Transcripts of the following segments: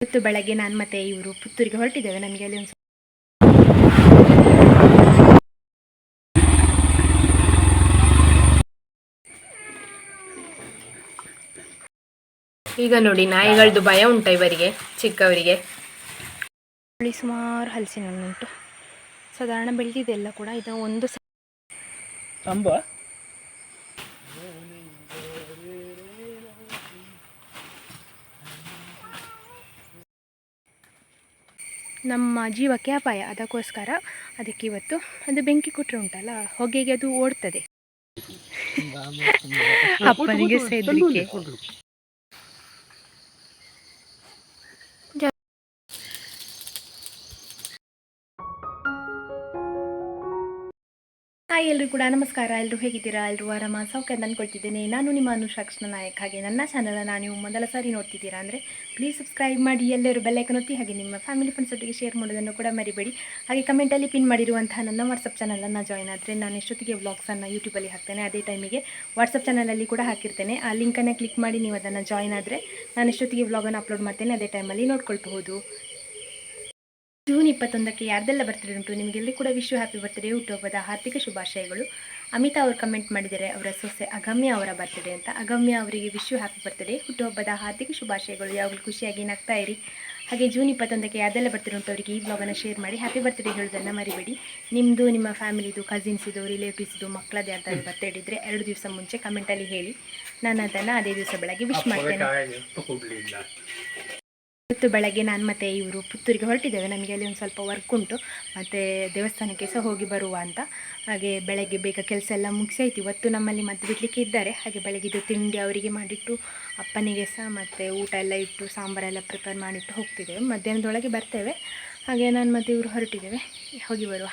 ಇವತ್ತು ಬೆಳಗ್ಗೆ ನಾನು ಮತ್ತೆ ಇವರು ಪುತ್ತೂರಿಗೆ ಹೊರಟಿದ್ದೇವೆ. ನಮಗೆ ಅಲ್ಲಿ ಒಂದು ಈಗ ನೋಡಿ ನಾಯಿಗಳದ್ದು ಭಯ ಉಂಟ ಇವರಿಗೆ, ಚಿಕ್ಕವರಿಗೆ. ಸುಮಾರು ಹಲಸಿನ ಹಣ್ಣು ಉಂಟು, ಸಾಧಾರಣ ಬೆಳೆದಿದೆ ಎಲ್ಲ ಕೂಡ. ಇದು ಒಂದು ನಮ್ಮ ಜೀವಕ್ಕೆ ಅಪಾಯ, ಅದಕ್ಕೋಸ್ಕರ ಅದಕ್ಕೆ ಇವತ್ತು ಅದು ಬೆಂಕಿ ಕೊಟ್ಟರೆ ಉಂಟಲ್ಲ, ಹೊಗೆಗೆ ಅದು ಓಡ್ತದೆ. ಅಪ್ಪನಿಗೆ ಸೇದಲಿಕ್ಕೆ ಹಾಯ್ ಎಲ್ಲರೂ ಕೂಡ ನಮಸ್ಕಾರ. ಎಲ್ಲರೂ ಹೇಗಿದ್ದೀರಾ? ಎಲ್ಲರೂ ಆರಾಮ ಸೌಖ್ಯ ಅಂದ್ಕೊಳ್ತಿದ್ದೇನೆ. ನಾನು ನಿಮ್ಮ ಅನುಷಾಕ್ಷಣ ನಾಯಕ್. ಹಾಗೆ ನನ್ನ ಚಾನಲನ್ನು ನೀವು ಮೊದಲ ಸಾರಿ ನೋಡ್ತಿದ್ದೀರಾ ಅಂದರೆ ಪ್ಲೀಸ್ ಸಬ್ಸ್ಕ್ರೈಬ್ ಮಾಡಿ, ಎಲ್ಲರೂ ಬೆಲ್ಲೈಕನ್ ಒತ್ತಿ, ಹಾಗೆ ನಿಮ್ಮ ಫ್ಯಾಮಿಲಿ ಫ್ರೆಂಡ್ಸ್ ಒಟ್ಟಿಗೆ ಶೇರ್ ಮಾಡೋದನ್ನು ಕೂಡ ಮರಿಬೇಡಿ. ಹಾಗೆ ಕಮೆಂಟಲ್ಲಿ ಪಿನ್ ಮಾಡಿರುವಂತಹ ನನ್ನ ವಾಟ್ಸಪ್ ಚಾನಲನ್ನು ಜಾಯ್ನ್ ಆದರೆ ನಾನು ಎಷ್ಟೊತ್ತಿಗೆ ವ್ಲಾಗ್ಸನ್ನು ಯೂಟ್ಯೂಬಲ್ಲಿ ಹಾಕ್ತೇನೆ, ಅದೇ ಟೈಮಿಗೆ ವಾಟ್ಸಪ್ ಚಾನಲಲ್ಲಿ ಕೂಡ ಹಾಕಿರ್ತೇನೆ. ಆ ಲಿಂಕನ್ನು ಕ್ಲಿಕ್ ಮಾಡಿ ನೀವು ಅದನ್ನು ಜಾಯ್ನ್ ಆದರೆ ನಾನು ಎಷ್ಟೊತ್ತಿಗೆ ವ್ಲಾಗನ್ನು ಅಪ್ಲೋಡ್ ಮಾಡ್ತೇನೆ, ಅದೇ ಟೈಮಲ್ಲಿ ನೋಡ್ಕೊಳ್ಬಹುದು. ಜೂನ್ 21ಕ್ಕೆ ಯಾರ್ದೆಲ್ಲ ಬರ್ತ್ಡೇ ಉಂಟು ನಿಮಗೆಲ್ಲರೂ ಕೂಡ ವಿಶ್ ಹ್ಯಾಪಿ ಬರ್ತ್ಡೇ, ಹುಟ್ಟುಹಬ್ಬದ ಹಾರ್ದಿಕ ಶುಭಾಶಯಗಳು. ಅಮಿತಾ ಅವರು ಕಮೆಂಟ್ ಮಾಡಿದ್ದಾರೆ ಅವರ ಸೊಸೆ ಅಗಮ್ಯ ಅವರ ಬರ್ತ್ಡೇ ಅಂತ. ಅಗಮ್ಯ ಅವರಿಗೆ ವಿಶ್ ಹ್ಯಾಪಿ ಬರ್ತ್ಡೇ, ಹುಟ್ಟುಹಬ್ಬದ ಹಾರ್ದಿಕ ಶುಭಾಶಯಗಳು. ಯಾವಾಗಲೂ ಖುಷಿಯಾಗಿ ನಗ್ತಾ ಇರಿ. ಹಾಗೆ ಜೂನ್ 21ಕ್ಕೆ ಯಾರ್ದೆಲ್ಲ ಬರ್ತ್ಡೇ ಉಂಟು ಅವರಿಗೆ ಈ ವ್ಲಾಗನ್ನು ಶೇರ್ ಮಾಡಿ ಹ್ಯಾಪಿ ಬರ್ತ್ಡೇ ಹೇಳೋದನ್ನು ಮರಿಬೇಡಿ. ನಿಮ್ಮದು, ನಿಮ್ಮ ಫ್ಯಾಮಿಲಿದು, ಕಸಿನ್ಸಿದು, ರಿಲೇಟಿವ್ಸ್ದು, ಮಕ್ಕಳದ್ದು ಯಾರ್ದಾದ್ರು ಬರ್ತ್ಡೇ ಇದ್ದರೆ 2 ದಿವಸ ಮುಂಚೆ ಕಮೆಂಟಲ್ಲಿ ಹೇಳಿ, ನಾನು ಅದನ್ನು ಅದೇ ದಿವಸ ಬೆಳಗ್ಗೆ ವಿಶ್ ಮಾಡ್ತೇನೆ. ಇವತ್ತು ಬೆಳಗ್ಗೆ ನಾನು ಮತ್ತು ಇವರು ಪುತ್ತೂರಿಗೆ ಹೊರಟಿದ್ದೇವೆ. ನಮಗೆ ಅಲ್ಲಿ ಒಂದು ಸ್ವಲ್ಪ ವರ್ಕ್ ಉಂಟು, ಮತ್ತು ದೇವಸ್ಥಾನಕ್ಕೆ ಸಹ ಹೋಗಿ ಬರುವ ಅಂತ. ಹಾಗೆ ಬೆಳಗ್ಗೆ ಬೇಗ ಕೆಲಸ ಎಲ್ಲ ಮುಗಿಸಾಯ್ತು. ಇವತ್ತು ನಮ್ಮಲ್ಲಿ ಮದ್ದು ಬಿಡಲಿಕ್ಕೆ ಇದ್ದಾರೆ. ಹಾಗೆ ಬೆಳಗ್ಗೆದು ತಿಂಡಿ ಅವರಿಗೆ ಮಾಡಿಟ್ಟು, ಅಪ್ಪನಿಗೆ ಸಹ ಮತ್ತು ಊಟ ಎಲ್ಲ ಇಟ್ಟು, ಸಾಂಬಾರೆಲ್ಲ ಪ್ರಿಪೇರ್ ಮಾಡಿಟ್ಟು ಹೋಗ್ತಿದ್ದೇವೆ. ಮಧ್ಯಾಹ್ನದೊಳಗೆ ಬರ್ತೇವೆ. ಹಾಗೆ ನಾನು ಮತ್ತು ಇವರು ಹೊರಟಿದ್ದೇವೆ, ಹೋಗಿ ಬರುವ.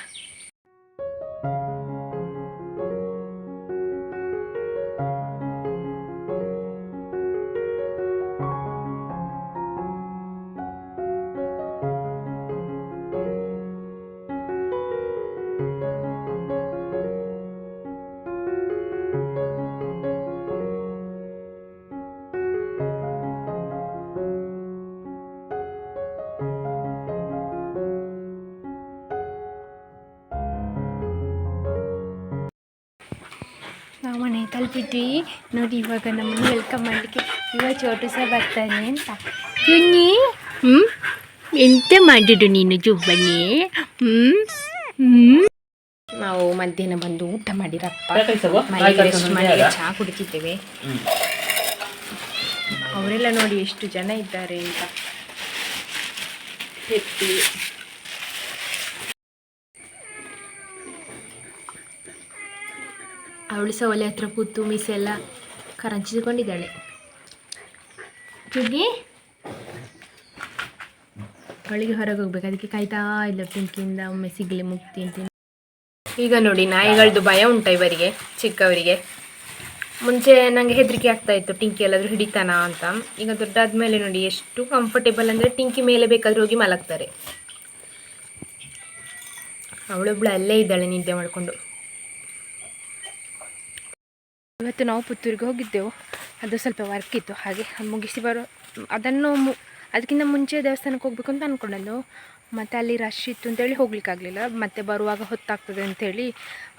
ನಾವು ಮನೆ ತಲುಪಿದ್ವಿ ನೋಡಿ. ಇವಾಗ ನಮ್ಮನ್ನು ವೆಲ್ಕಮ್ ಮಾಡಲಿಕ್ಕೆ ಚೋಟು ಸಹ ಬರ್ತಾನೆ ಅಂತ. ಕುഞ്ഞി ಎಂತ ಮಾಡಿಡು ನೀನು ಜುಬ್ಬನಿ? ನಾವು ಮಧ್ಯಾಹ್ನ ಬಂದು ಊಟ ಮಾಡಿರಪ್ಪ, ಮನೆಗೆ ರೆಸ್ಟ್ ಮಾಡಿ ಚಹಾ ಕುಡಿತಿದ್ದೇವೆ. ಅವರೆಲ್ಲ ನೋಡಿ ಎಷ್ಟು ಜನ ಇದ್ದಾರೆ ಅಂತ. ಅವಳು ಸಹ ಒಲೆ ಹತ್ರ ಕೂತು ಮೀಸೆ ಎಲ್ಲ ಕರಂಚಿಸಿಕೊಂಡಿದ್ದಾಳೆ. ಚುಗ್ಗಿ ಅವಳಿಗೆ ಹೊರಗೆ ಹೋಗ್ಬೇಕು, ಅದಕ್ಕೆ ಕಾಯ್ತಾ ಇಲ್ಲ ಟಿಂಕಿಯಿಂದ ಒಮ್ಮೆ ಸಿಗಲಿ ಮುಕ್ತಿ ಅಂತ. ಈಗ ನೋಡಿ ನಾಯಿಗಳದ್ದು ಭಯ ಉಂಟ ಇವರಿಗೆ, ಚಿಕ್ಕವರಿಗೆ. ಮುಂಚೆ ನನಗೆ ಹೆದರಿಕೆ ಆಗ್ತಾ ಇತ್ತು ಟಿಂಕಿ ಎಲ್ಲಾದರೂ ಹಿಡಿತಾನ ಅಂತ. ಈಗ ದೊಡ್ಡಾದ್ಮೇಲೆ ನೋಡಿ ಎಷ್ಟು ಕಂಫರ್ಟೇಬಲ್ ಅಂದರೆ ಟಿಂಕಿ ಮೇಲೆ ಬೇಕಾದರೂ ಹೋಗಿ ಮಲಗ್ತಾರೆ. ಅವಳೊಬ್ಳು ಅಲ್ಲೇ ಇದ್ದಾಳೆ ನಿದ್ದೆ ಮಾಡಿಕೊಂಡು. ಇವತ್ತು ನಾವು ಪುತ್ತೂರಿಗೆ ಹೋಗಿದ್ದೆವು, ಅದು ಸ್ವಲ್ಪ ವರ್ಕ್ ಇತ್ತು, ಹಾಗೆ ಮುಗಿಸಿ ಅದಕ್ಕಿಂತ ಮುಂಚೆ ದೇವಸ್ಥಾನಕ್ಕೆ ಹೋಗ್ಬೇಕು ಅಂತ ಅಂದ್ಕೊಂಡದ್ದು. ಮತ್ತು ಅಲ್ಲಿ ರಶ್ ಇತ್ತು ಅಂತೇಳಿ ಹೋಗ್ಲಿಕ್ಕಾಗಲಿಲ್ಲ. ಮತ್ತು ಬರುವಾಗ ಹೊತ್ತಾಗ್ತದೆ ಅಂಥೇಳಿ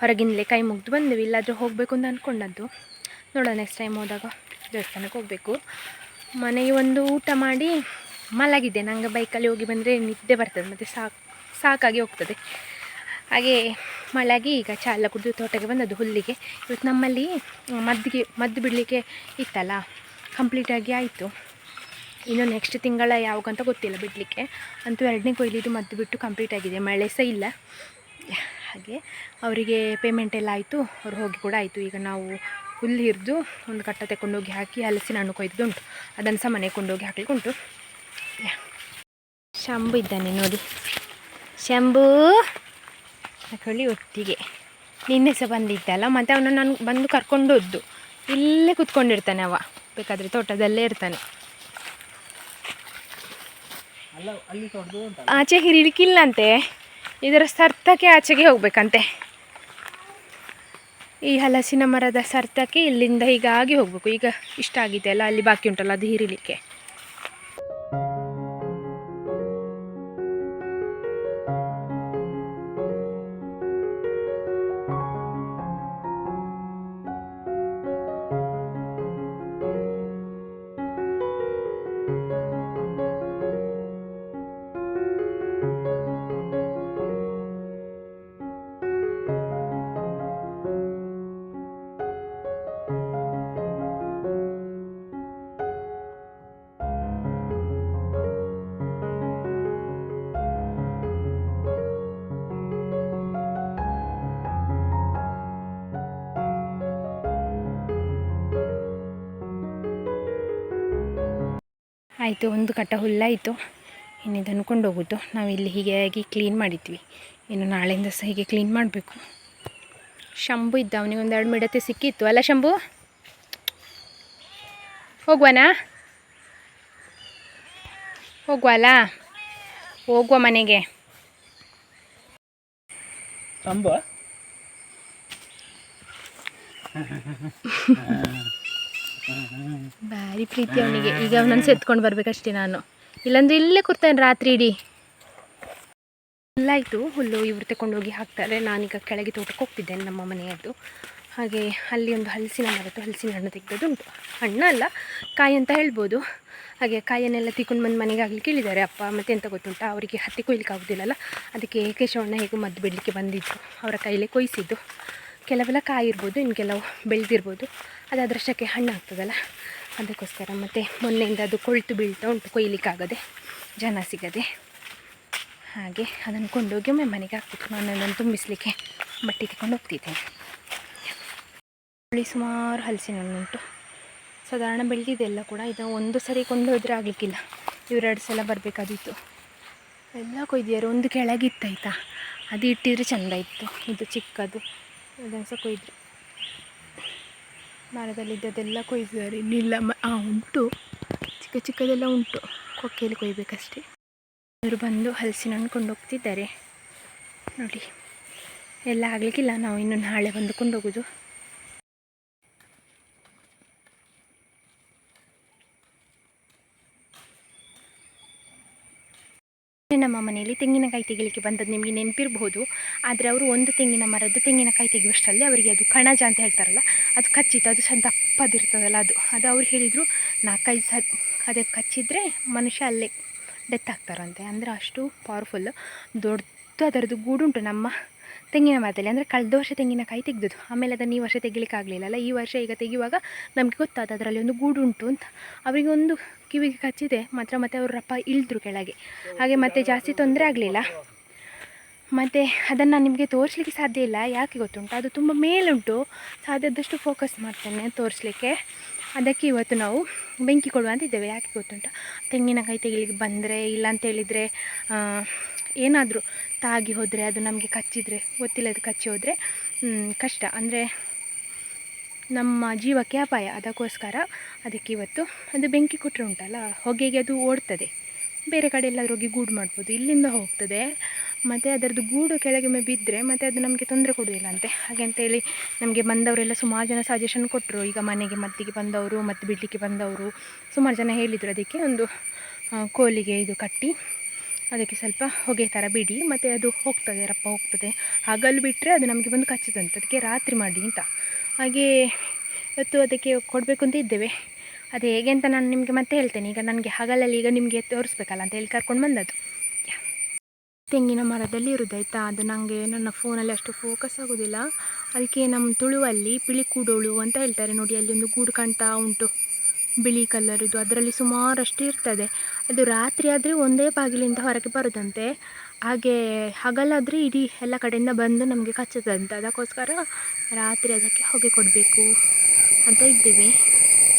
ಹೊರಗಿಂದಲೇ ಕೈ ಮುಗಿದು ಬಂದೆವು. ಇಲ್ಲಾದರೂ ಹೋಗಬೇಕು ಅಂತ ಅಂದ್ಕೊಂಡದ್ದು. ನೋಡೋಣ, ನೆಕ್ಸ್ಟ್ ಟೈಮ್ ಹೋದಾಗ ದೇವಸ್ಥಾನಕ್ಕೆ ಹೋಗಬೇಕು. ಮನೆಗೆ ಒಂದು ಊಟ ಮಾಡಿ ಮಲಗಿದ್ದೆ. ನನಗೆ ಬೈಕಲ್ಲಿ ಹೋಗಿ ಬಂದರೆ ನಿದ್ದೆ ಬರ್ತದೆ, ಮತ್ತು ಸಾಕಾಗಿ ಹೋಗ್ತದೆ. ಹಾಗೆ ಮಲಗಿ ಈಗ ಚಾ ಎಲ್ಲ ಕುಡಿದು ತೋಟಕ್ಕೆ ಬಂದದ್ದು ಹುಲ್ಲಿಗೆ. ಇವತ್ತು ನಮ್ಮಲ್ಲಿ ಮದ್ದು ಬಿಡಲಿಕ್ಕೆ ಇತ್ತಲ್ಲ, ಕಂಪ್ಲೀಟಾಗಿ ಆಯಿತು. ಇನ್ನು ನೆಕ್ಸ್ಟ್ ತಿಂಗಳ ಯಾವಾಗಂತ ಗೊತ್ತಿಲ್ಲ ಬಿಡಲಿಕ್ಕೆ. ಅಂತೂ 2ನೇ ಕೊಯ್ಲಿದು ಮದ್ದು ಬಿಟ್ಟು ಕಂಪ್ಲೀಟ್ ಆಗಿದೆ, ಮಳೆ ಸಹ ಇಲ್ಲ. ಹಾಗೆ ಅವರಿಗೆ ಪೇಮೆಂಟ್ ಎಲ್ಲ ಆಯಿತು, ಅವ್ರು ಹೋಗಿ ಕೂಡ ಆಯಿತು. ಈಗ ನಾವು ಹುಲ್ಲು ಹಿರಿದು ಒಂದು ಕಟ್ಟ ತಗೊಂಡೋಗಿ ಹಾಕಿ ಹಲಸಿನ ಹಣ್ಣು ಕೊಯ್ದುಂಟು, ಅದನ್ನು ಸಹ ಮನೆಗೆ ಕೊಂಡೋಗಿ ಹಾಕಲಿಕ್ಕೆ ಉಂಟು. ಶಂಭು ಇದ್ದಾನೆ ನೋಡಿ, ಶಂಭು ಹಾಕೊಳ್ಳಿ ಒಟ್ಟಿಗೆ. ನಿನ್ನೆ ಸಹ ಬಂದಿದ್ದಲ್ಲ, ಮತ್ತು ಅವನು ನಾನು ಬಂದು ಕರ್ಕೊಂಡು ಹೋದ್ದು. ಇಲ್ಲೇ ಕೂತ್ಕೊಂಡಿರ್ತಾನೆ ಅವ, ಬೇಕಾದರೆ ತೋಟದಲ್ಲೇ ಇರ್ತಾನೆ. ಆಚೆ ಹಿರಿಲಿಕ್ಕಿಲ್ಲಂತೆ, ಇದರ ಸರ್ತಕ್ಕೆ ಆಚೆಗೆ ಹೋಗ್ಬೇಕಂತೆ. ಈ ಹಲಸಿನ ಮರದ ಸರ್ತಕ್ಕೆ ಇಲ್ಲಿಂದ ಹೀಗಾಗಿ ಹೋಗಬೇಕು. ಈಗ ಇಷ್ಟ ಆಗಿದೆ ಅಲ್ಲ, ಅಲ್ಲಿ ಬಾಕಿ ಉಂಟಲ್ಲ ಅದು ಹಿರಿಲಿಕ್ಕೆ. ಆಯಿತು, ಒಂದು ಕಟ್ಟ ಹುಲ್ಲಾಯಿತು. ಇನ್ನು ಇದನ್ನು ಕೊಂಡೋಗೋದು. ನಾವಿಲ್ಲಿ ಹೀಗೆ ಆಗಿ ಕ್ಲೀನ್ ಮಾಡಿದ್ವಿ, ಇನ್ನು ನಾಳೆಯಿಂದ ಸಹ ಹೀಗೆ ಕ್ಲೀನ್ ಮಾಡಬೇಕು. ಶಂಭು ಇದ್ದ, ಅವನಿಗೆ ಒಂದೆರಡು ಮಿಡತೆ ಸಿಕ್ಕಿತ್ತು ಅಲ್ಲ ಶಂಭು? ಹೋಗುವನಾ? ಹೋಗುವಲ್ಲ, ಹೋಗುವ ಮನೆಗೆ. ಶಂಭು ಭಾರಿ ಪ್ರೀತಿ ಅವನಿಗೆ. ಈಗ ಅವನನ್ನು ಸೆತ್ಕೊಂಡು ಬರ್ಬೇಕಷ್ಟೇ ನಾನು, ಇಲ್ಲಾಂದರೆ ಇಲ್ಲೇ ಕೂರ್ತಾನೆ ರಾತ್ರಿ ಇಡೀ. ಹುಲ್ಲಾಯಿತು, ಹುಲ್ಲು ಇವರು ತಗೊಂಡೋಗಿ ಹಾಕ್ತಾರೆ. ನಾನೀಗ ಕೆಳಗೆ ತೋಟಕ್ಕೆ ಹೋಗ್ತಿದ್ದೇನೆ, ನಮ್ಮ ಮನೆಯದ್ದು. ಹಾಗೆ ಅಲ್ಲಿ ಒಂದು ಹಲಸಿನ ಮರದ್ದು ಹಲಸಿನ ಹಣ್ಣು ತೆಗೆದದ್ದು ಉಂಟು. ಹಣ್ಣು ಅಲ್ಲ, ಕಾಯಿ ಅಂತ ಹೇಳ್ಬೋದು. ಹಾಗೆ ಕಾಯನ್ನೆಲ್ಲ ತಿಕ್ಕೊಂಡು ಬಂದು ಮನೆಗೆ ಆಗ್ಲಿಕ್ಕೆ ಇಳಿದ್ದಾರೆ ಅಪ್ಪ. ಮತ್ತು ಎಂತ ಗೊತ್ತುಂಟ, ಅವರಿಗೆ ಹತ್ತಿ ಕೊಯ್ಲಿಕ್ಕೆ ಆಗೋದಿಲ್ಲಲ್ಲ, ಅದಕ್ಕೆ ಕೇಶವಣ್ಣ ಹೇಗೂ ಮದ್ದು ಬಿಡಲಿಕ್ಕೆ ಬಂದಿದ್ದು, ಅವರ ಕೈಲೇ ಕೊಯ್ಸಿದ್ದು. ಕೆಲವೆಲ್ಲ ಕಾಯಿ ಇರ್ಬೋದು, ಇನ್ನು ಕೆಲವು ಬೆಳೆದಿರ್ಬೋದು. ಅದಾದ್ರಷ್ಟಕ್ಕೆ ಹಣ್ಣು ಆಗ್ತದಲ್ಲ, ಅದಕ್ಕೋಸ್ಕರ. ಮತ್ತು ಮೊನ್ನೆಯಿಂದ ಅದು ಕೊಳ್ತು ಬೀಳ್ತಾ ಉಂಟು, ಕೊಯ್ಲಿಕ್ಕಾಗದೆ, ಜನ ಸಿಗದೆ. ಹಾಗೆ ಅದನ್ನು ಕೊಂಡೋಗಿ ಒಮ್ಮೆ ಮನೆಗೆ ಹಾಕ್ಬಿಟ್ಟು ನಾನು ಅದನ್ನು ತುಂಬಿಸಲಿಕ್ಕೆ ಬಟ್ಟೆ ತಗೊಂಡು ಹೋಗ್ತಿದ್ದೇನೆ. ಸುಮಾರು ಹಲಸಿನ ಹಣ್ಣು ಉಂಟು, ಸಾಧಾರಣ ಬೆಳೆದಿದೆಲ್ಲ ಕೂಡ. ಇದು ಒಂದು ಸರಿ ಕೊಂಡು ಹೋದರೆ ಆಗಲಿಕ್ಕಿಲ್ಲ, ಇವರೆರಡು ಸಲ ಬರಬೇಕಾದಿತ್ತು. ಎಲ್ಲ ಕೊಯ್ದಿದ್ದಾರೆ. ಒಂದು ಕೆಳಗಿತ್ತಾಯ್ತಾ, ಅದು ಇಟ್ಟಿದ್ರೆ ಚೆಂದ ಇತ್ತು. ಇದು ಚಿಕ್ಕದು, ಅದನ್ನು ಸಹ ಕೊಯ್ದರು. ಮರದಲ್ಲಿದ್ದದೆಲ್ಲ ಕೊಯ್ದಿದ್ದಾರೆ. ಇನ್ನಿಲ್ಲ, ಉಂಟು, ಚಿಕ್ಕ ಚಿಕ್ಕದೆಲ್ಲ ಉಂಟು, ಕೊಕ್ಕೆಯಲ್ಲಿ ಕೊಯ್ಬೇಕಷ್ಟೇ. ಅವರು ಬಂದು ಹಲಸಿನ ಹಣ್ಣು ಕೊಂಡು ಹೋಗ್ತಿದ್ದಾರೆ ನೋಡಿ. ಎಲ್ಲ ಆಗಲಿಕ್ಕಿಲ್ಲ, ನಾವು ಇನ್ನು ನಾಳೆ ಬಂದು ಕೊಂಡೋಗೋದು. ನಮ್ಮ ಮನೆಯಲ್ಲಿ ತೆಂಗಿನಕಾಯಿ ತೆಗಿಲಿಕ್ಕೆ ಬಂದದ್ದು ನಿಮಗೆ ನೆನಪಿರ್ಬೋದು. ಆದರೆ ಅವರು ಒಂದು ತೆಂಗಿನ ಮರದ್ದು ತೆಂಗಿನಕಾಯಿ ತೆಗೆಯುವಷ್ಟರಲ್ಲಿ ಅವರಿಗೆ ಅದು ಕಣಜ ಅಂತ ಹೇಳ್ತಾರಲ್ಲ, ಅದು ಕಚ್ಚಿತ್ತು. ಅದು ಸಹ ದಪ್ಪದಿರ್ತದಲ್ಲ, ಅದು ಅವ್ರು ಹೇಳಿದರು 4-5 ಸಲ ಅದಕ್ಕೆ ಕಚ್ಚಿದರೆ ಮನುಷ್ಯ ಅಲ್ಲೇ ಡೆತ್ ಆಗ್ತಾರಂತೆ. ಅಂದರೆ ಅಷ್ಟು ಪವರ್ಫುಲ್. ದೊಡ್ಡ ಅದರದ್ದು ಗೂಡುಂಟು ನಮ್ಮ ತೆಂಗಿನ ಮರದಲ್ಲಿ. ಅಂದರೆ ಕಳೆದ ವರ್ಷ ತೆಂಗಿನಕಾಯಿ ತೆಗೆದದ್ದು, ಆಮೇಲೆ ಅದನ್ನು ಈ ವರ್ಷ ತೆಗಿಲಿಕ್ಕೆ ಆಗಲಿಲ್ಲಲ್ಲ. ಈ ವರ್ಷ ಈಗ ತೆಗೆಯುವಾಗ ನಮಗೆ ಗೊತ್ತಾದ ಅದರಲ್ಲಿ ಒಂದು ಗೂಡುಂಟು ಅಂತ. ಅವರಿಗೆ ಒಂದು ಕಿವಿಗೆ ಕಚ್ಚಿದೆ ಮಾತ್ರ, ಮತ್ತು ಅವರು ರಪ್ಪ ಇಳಿದ್ರು ಕೆಳಗೆ. ಹಾಗೆ ಮತ್ತೆ ಜಾಸ್ತಿ ತೊಂದರೆ ಆಗಲಿಲ್ಲ. ಮತ್ತು ಅದನ್ನು ನಿಮಗೆ ತೋರಿಸ್ಲಿಕ್ಕೆ ಸಾಧ್ಯ ಇಲ್ಲ, ಯಾಕೆ ಗೊತ್ತುಂಟು, ಅದು ತುಂಬ ಮೇಲುಂಟು. ಸಾಧ್ಯದಷ್ಟು ಫೋಕಸ್ ಮಾಡ್ತೇನೆ ತೋರಿಸ್ಲಿಕ್ಕೆ. ಅದಕ್ಕೆ ಇವತ್ತು ನಾವು ಬೆಂಕಿ ಕೊಡುವ ಅಂತಿದ್ದೇವೆ. ಯಾಕೆ ಗೊತ್ತುಂಟ, ತೆಂಗಿನಕಾಯಿ ತೆಗಿಲಿಕ್ಕೆ ಬಂದರೆ, ಇಲ್ಲ ಅಂತೇಳಿದರೆ ಏನಾದರೂ ತಾಗಿ ಹೋದರೆ, ಅದು ನಮಗೆ ಕಚ್ಚಿದರೆ, ಗೊತ್ತಿಲ್ಲದ ಕಚ್ಚಿ ಹೋದರೆ ಕಷ್ಟ, ಅಂದರೆ ನಮ್ಮ ಜೀವಕ್ಕೆ ಅಪಾಯ. ಅದಕ್ಕೋಸ್ಕರ ಅದಕ್ಕೆ ಇವತ್ತು ಅದು ಬೆಂಕಿ ಕೊಟ್ಟರೆ ಉಂಟಲ್ಲ, ಹೊಗೆಗೆ ಅದು ಓಡ್ತದೆ. ಬೇರೆ ಕಡೆ ಎಲ್ಲಾದರೂ ಹೋಗಿ ಗೂಡು ಮಾಡ್ಬೋದು, ಇಲ್ಲಿಂದ ಹೋಗ್ತದೆ. ಮತ್ತು ಅದರದ್ದು ಗೂಡು ಕೆಳಗೆ ಬಿದ್ದರೆ ಮತ್ತು ಅದು ನಮಗೆ ತೊಂದರೆ ಕೊಡೋದಿಲ್ಲ ಅಂತೆ. ಹಾಗೆ ಅಂತೇಳಿ ನಮಗೆ ಬಂದವರೆಲ್ಲ ಸುಮಾರು ಜನ ಸಜೆಷನ್ ಕೊಟ್ಟರು. ಈಗ ಮನೆಗೆ ಮದ್ದಿಗೆ ಬಂದವರು, ಮದ್ದು ಬಿಡಲಿಕ್ಕೆ ಬಂದವರು ಸುಮಾರು ಜನ ಹೇಳಿದರು, ಅದಕ್ಕೆ ಒಂದು ಕೋಲಿಗೆ ಇದು ಕಟ್ಟಿ ಅದಕ್ಕೆ ಸ್ವಲ್ಪ ಹೊಗೆ ಥರ ಬಿಡಿ, ಮತ್ತು ಅದು ಹೋಗ್ತದೆ, ರಪ್ಪ ಹೋಗ್ತದೆ. ಹಗಲು ಬಿಟ್ಟರೆ ಅದು ನಮಗೆ ಬಂದು ಕಚ್ಚದಂತೆ, ಅದಕ್ಕೆ ರಾತ್ರಿ ಮಾಡಿ ಅಂತ. ಹಾಗೆ ಇವತ್ತು ಅದಕ್ಕೆ ಕೊಡಬೇಕು ಅಂತ ಇದ್ದೇವೆ. ಅದು ಹೇಗೆ ಅಂತ ನಾನು ನಿಮಗೆ ಮತ್ತೆ ಹೇಳ್ತೇನೆ. ಈಗ ನನಗೆ ಹಗಲಲ್ಲಿ ಈಗ ನಿಮಗೆ ತೋರಿಸ್ಬೇಕಲ್ಲ ಅಂತ ಹೇಳಿ ಕರ್ಕೊಂಡು ಬಂದದ್ದು. ತೆಂಗಿನ ಮರದಲ್ಲಿ ಇರೋದಾಯ್ತಾ, ಅದು ನನಗೆ ನನ್ನ ಫೋನಲ್ಲಿ ಅಷ್ಟು ಫೋಕಸ್ ಆಗೋದಿಲ್ಲ. ಅದಕ್ಕೆ ನಮ್ಮ ತುಳುವಲ್ಲಿ ಪಿಳಿಕೂಡೋಳು ಅಂತ ಹೇಳ್ತಾರೆ ನೋಡಿ. ಅಲ್ಲಿ ಒಂದು ಗೂಡು ಕಾಣ್ತಾ ಉಂಟು, ಬಿಳಿ ಕಲರದು. ಅದರಲ್ಲಿ ಸುಮಾರಷ್ಟು ಇರ್ತದೆ. ಅದು ರಾತ್ರಿ ಆದರೆ ಒಂದೇ ಬಾಗಿಲಿಂದ ಹೊರಗೆ ಬರೋದಂತೆ. ಹಾಗೆ ಹಗಲಾದರೆ ಇಡೀ ಎಲ್ಲ ಕಡೆಯಿಂದ ಬಂದು ನಮಗೆ ಕಚ್ಚದಂತೆ. ಅದಕ್ಕೋಸ್ಕರ ರಾತ್ರಿ ಅದಕ್ಕೆ ಹೊಗೆ ಕೊಡಬೇಕು ಅಂತ ಇದ್ದೇವೆ.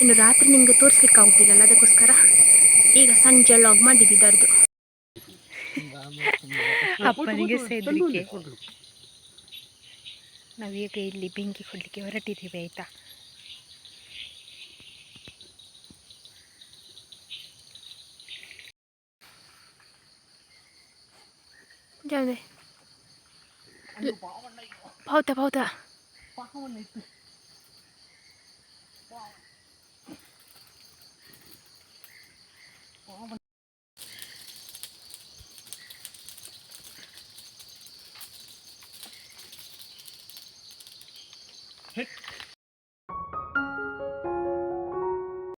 ಇನ್ನು ರಾತ್ರಿ ನಿಮಗೆ ತೋರಿಸ್ಲಿಕ್ಕೆ ಆಗೋದಿಲ್ಲಲ್ಲ, ಅದಕ್ಕೋಸ್ಕರ ಈಗ ಸಂಜೆ ಲಾಗ್ ಮಾಡಿದ್ದು. ಅಪ್ಪನಿಗೆ ಸೇದಲಿಕ್ಕೆ ನಾವೀಗ ಇಲ್ಲಿ ಬೆಂಕಿ ಕೊಡಲಿಕ್ಕೆ ಹೊರಟಿದ್ದೀವಿ ಆಯಿತಾ. ಯಾವ್ದೇ ಪಾವತ ಪಾವತ